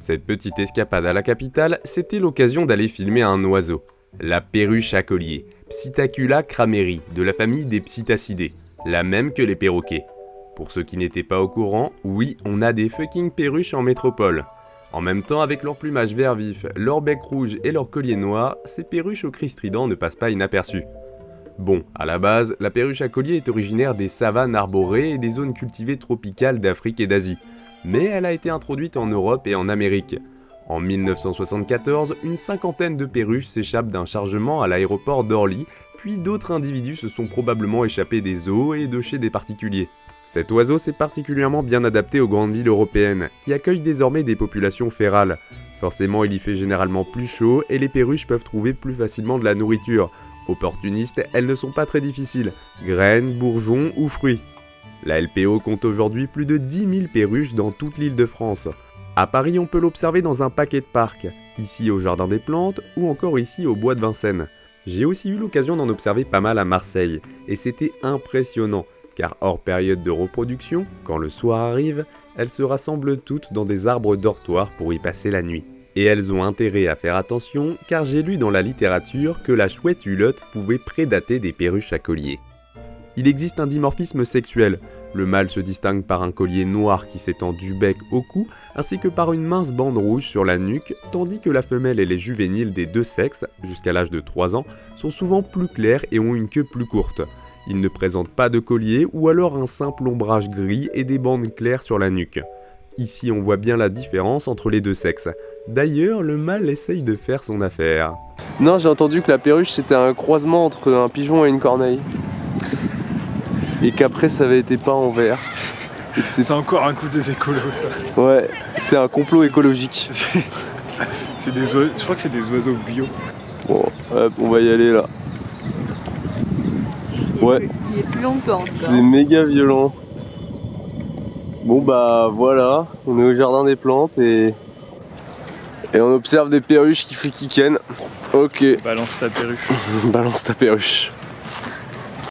Cette petite escapade à la capitale, c'était l'occasion d'aller filmer un oiseau. La perruche à collier, Psittacula crameri, de la famille des Psittacidés, la même que les perroquets. Pour ceux qui n'étaient pas au courant, oui, on a des fucking perruches en métropole. En même temps, avec leur plumage vert vif, leur bec rouge et leur collier noir, ces perruches au cri strident ne passent pas inaperçues. Bon, à la base, la perruche à collier est originaire des savanes arborées et des zones cultivées tropicales d'Afrique et d'Asie. Mais elle a été introduite en Europe et en Amérique. En 1974, une cinquantaine de perruches s'échappent d'un chargement à l'aéroport d'Orly, puis d'autres individus se sont probablement échappés des zoos et de chez des particuliers. Cet oiseau s'est particulièrement bien adapté aux grandes villes européennes, qui accueillent désormais des populations férales. Forcément, il y fait généralement plus chaud et les perruches peuvent trouver plus facilement de la nourriture. Opportunistes, elles ne sont pas très difficiles, graines, bourgeons ou fruits. La LPO compte aujourd'hui plus de 10 000 perruches dans toute l'île de France. À Paris, on peut l'observer dans un paquet de parcs, ici au Jardin des Plantes ou encore ici au Bois de Vincennes. J'ai aussi eu l'occasion d'en observer pas mal à Marseille, et c'était impressionnant, car hors période de reproduction, quand le soir arrive, elles se rassemblent toutes dans des arbres dortoirs pour y passer la nuit. Et elles ont intérêt à faire attention, car j'ai lu dans la littérature que la chouette hulotte pouvait prédater des perruches à collier. Il existe un dimorphisme sexuel. Le mâle se distingue par un collier noir qui s'étend du bec au cou, ainsi que par une mince bande rouge sur la nuque, tandis que la femelle et les juvéniles des deux sexes, jusqu'à l'âge de 3 ans, sont souvent plus clairs et ont une queue plus courte. Ils ne présentent pas de collier ou alors un simple ombrage gris et des bandes claires sur la nuque. Ici on voit bien la différence entre les deux sexes. D'ailleurs, le mâle essaye de faire son affaire. Non, j'ai entendu que la perruche c'était un croisement entre un pigeon et une corneille. Et qu'après ça avait été peint en vert. C'est encore un coup des écolos ça. Ouais, c'est un complot écologique. C'est des oiseaux, je crois que c'est des oiseaux bio. Bon, hop, on va y aller là. Ouais. Il est plus longtemps en tout cas. C'est méga violent. Bon bah voilà, on est au Jardin des Plantes et on observe des perruches qui ken. Ok. Balance ta perruche. Balance ta perruche.